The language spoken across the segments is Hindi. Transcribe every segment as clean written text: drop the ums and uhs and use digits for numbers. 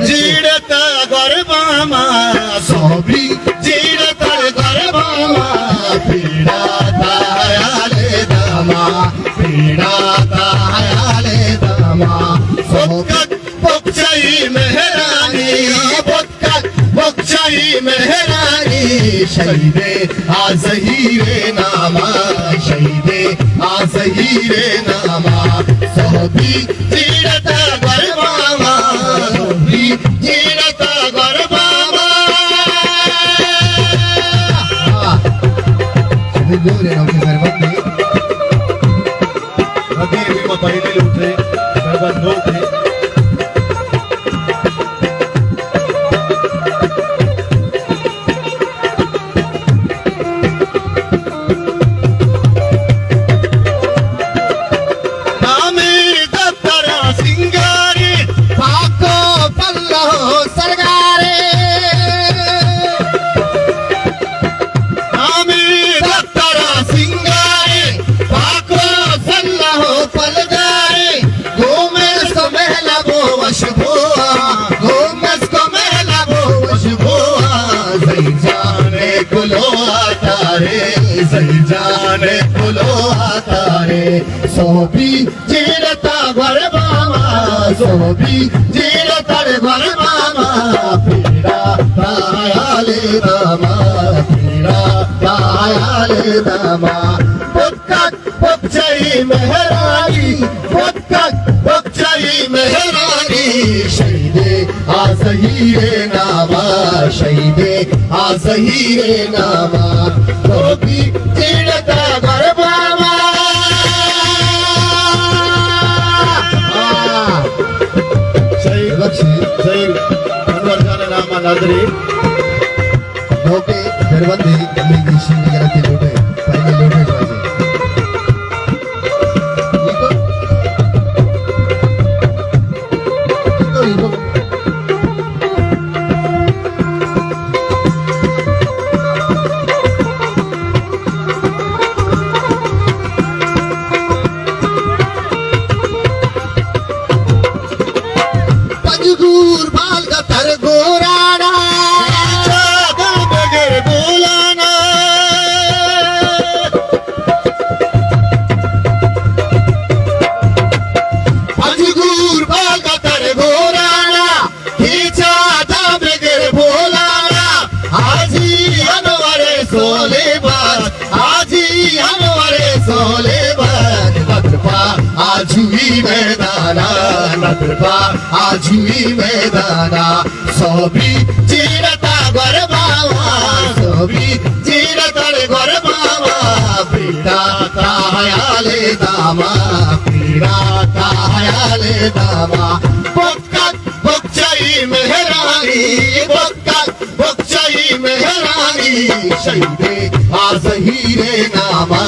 जीड़ता गरबामा सोबी जीड़ता गरबामा पीड़ा तायाले दामा पीड़ा तायाले दामा सोकत पक्षई मेहरानी पक्कत पक्षई मेहरानी शहीदे आज हीरे नामा शहीदे आज हीरे नामा सोबी जीड़ता गरबामा जीड़ता गरबामा जोरे नौके गरबत में अभी भी पहिले उठे गरबत दो थे जाने फुलो आता रे सोबी जीड़ता गरबामा सोबी जीड़ता गरबामा पीड़ा तायाले दामा पीड़ा तायाले दामा पक्कत पक्षई मेहरानी पक्कत पक्षई मेहरानी शहीदे आज हीरे नामा शहीदे आज हीरे नामा सोबी जीड़ता गरबामा शहीद शहीद अनवर खान नामा नादरी नौके गरबंदी गली की शिंदी करते लोटे पहले लोटे जाए पंजगूर बाल का तर गोराना चादर बगैर बोलाना पंजगूर बाल का तर गोराना खींचा था बगैर बोलाना आजी हनवारे सोले बात आजी हनवारे सोले बात नत्रपा आजुई मैदाना नत्रपा आजुई मैदाना सोबी जीड़ता गरबामा सोबी जीड़ता गरबामा पीड़ा तायाले दामा पीड़ा तायाले दामा पक्कत पक्षई मेहरानी पक्कत पक्षई मेहरानी शहीदे आज हीरे नामा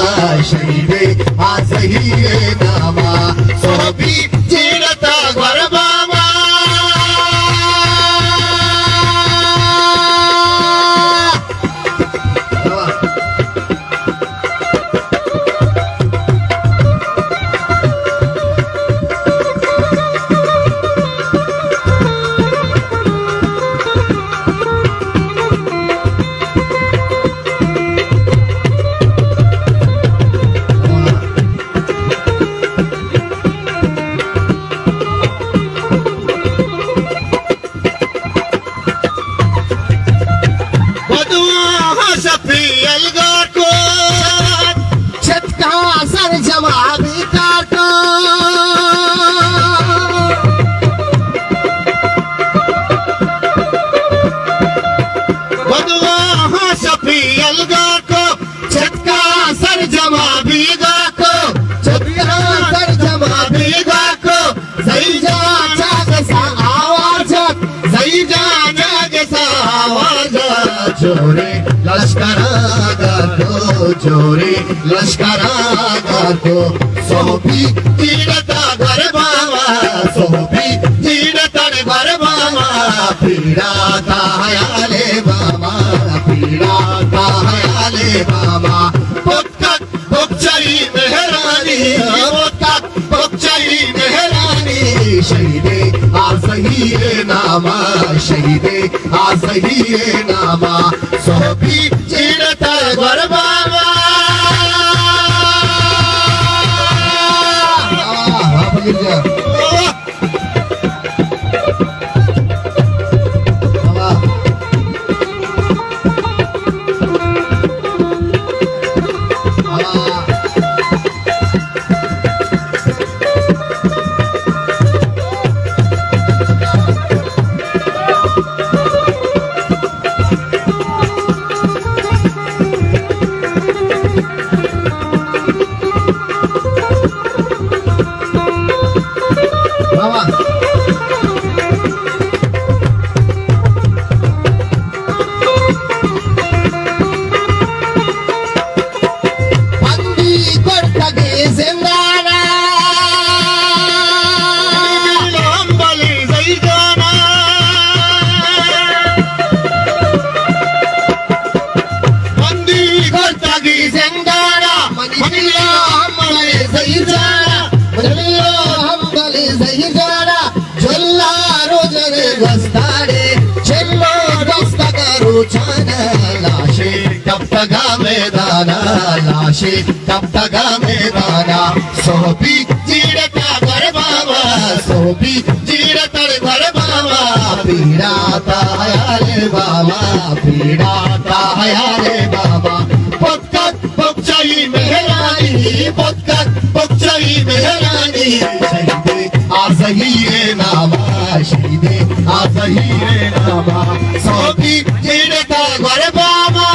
शहीदे आज हीरे नामा सोबी जीड़ता गरबामा जोरे लष्करागातो सोबी तीडता गरबावा सोबी तीडता गरबावा पीडाता हयाले बाबा पीडाता हयाले बाबा पोक्कत पोक्चई मेहरानी पोक्कत पोक्चई मेहरानी शहीदे आजही ये नामा शहीदे आजही ये नामा सोबी तीडता गरबावा लाशे टपटगा मैदाना सोबी जीड़ता घर बाबा सोबी जीड़ता घर बाबा पीड़ाता हयाले बाबा पीड़ाता हयाले बाबा पोक्कत पोक्चई मेहरानी पोक्कत पोक्चई मेहरानी शहीदे आजही ये नामा शहीदे आजही ये नामा सोबी जीड़ता घर बाबा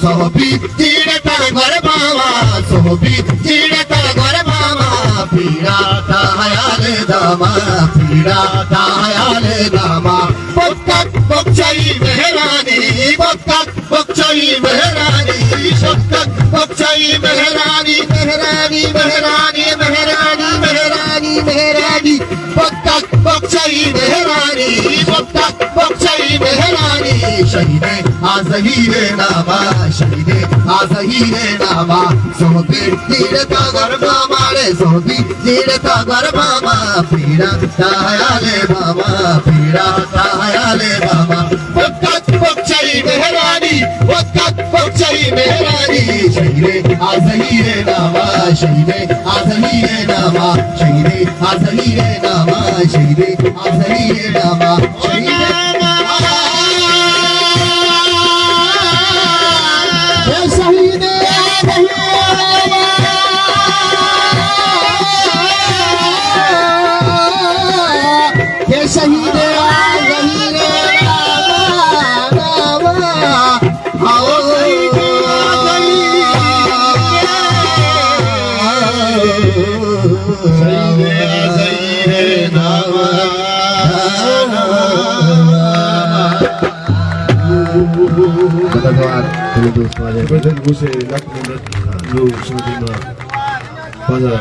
सोबी जीड़ता घर बाबा सोबी जीड़ता घर बाबा पीड़ाता हयाले दामा पीड़ाता हयाले दामा पोक्कत पोक्चई मेहरानी पोक्कत पोक्चई मेहरानी पोक्कत पोक्चई मेहरानी मेहरानी मेहरानी मेहरानी मेहरानी मेहरानी पोक्कत पोक्चई मेहरानी पोक्कत पोक्चई मेहरानी शहीदे आजही रे नामा शहीदे आजही रे नामा सोबी जीड़ता घर बाबा रे सोबी जीड़ता घर बाबा पीड़ाता हयाले बाबा पीड़ाता हयाले बाबा पोक्कत पोक्चई मेहरानी पोक्कत पोक्चई मेहरानी शहीदे आजही रे नामा शहीदे आजही रे नामा शहीदे आजही रे नामा शहीदे आजही रे नामा शहीदे Sayyidina तुम्ही दोस्त माझ्या Seperti yang gue lakukan, lu seperti mana pada